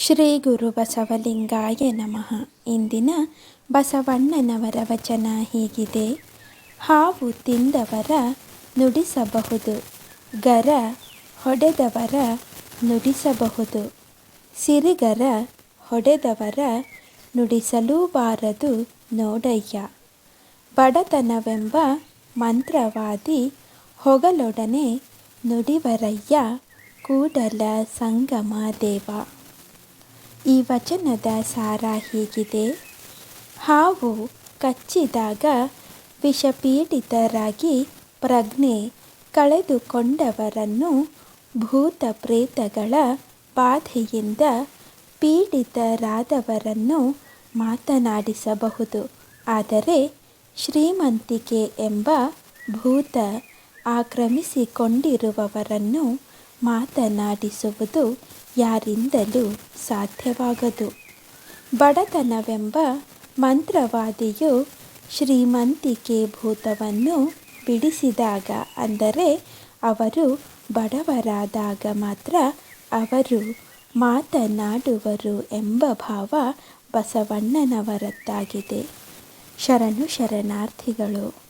ಶ್ರೀ ಗುರು ಬಸವಲಿಂಗಾಯ ನಮಃ. ಇಂದಿನ ಬಸವಣ್ಣನವರ ವಚನ ಹೀಗಿದೆ. ಹಾವು ತಿಂದವರ ನುಡಿಸಬಹುದು, ಗರ ಹೊಡೆದವರ ನುಡಿಸಬಹುದು, ಸಿರಿಗರ ಹೊಡೆದವರ ನುಡಿಸಲೂಬಾರದು ನೋಡಯ್ಯ. ಬಡತನವೆಂಬ ಮಂತ್ರವಾದಿ ಹೊಗಳೊಡನೆ ನುಡಿವರಯ್ಯ ಕೂಡಲ ಸಂಗಮ ದೇವ. ಈ ವಚನದ ಸಾರ ಹೀಗಿದೆ. ಹಾವು ಕಚ್ಚಿದಾಗ ವಿಷಪೀಡಿತರಾಗಿ ಪ್ರಜ್ಞೆ ಕಳೆದುಕೊಂಡವರನ್ನು ಭೂತ ಪ್ರೇತಗಳ ಬಾಧೆಯಿಂದ ಪೀಡಿತರಾದವರನ್ನು ಮಾತನಾಡಿಸಬಹುದು. ಆದರೆ ಶ್ರೀಮಂತಿಕೆ ಎಂಬ ಭೂತ ಆಕ್ರಮಿಸಿಕೊಂಡಿರುವವರನ್ನು ಮಾತನಾಡಿಸುವುದು ಯಾರಿಂದಲೂ ಸಾಧ್ಯವಾಗದು. ಬಡತನವೆಂಬ ಮಂತ್ರವಾದಿಯು ಶ್ರೀಮಂತಿಕೆ ಭೂತವನ್ನು ಬಿಡಿಸಿದಾಗ, ಅಂದರೆ ಅವರು ಬಡವರಾದಾಗ ಮಾತ್ರ ಅವರು ಮಾತನಾಡುವರು ಎಂಬ ಭಾವ ಬಸವಣ್ಣನವರದ್ದಾಗಿದೆ. ಶರಣು ಶರಣಾರ್ಥಿಗಳು.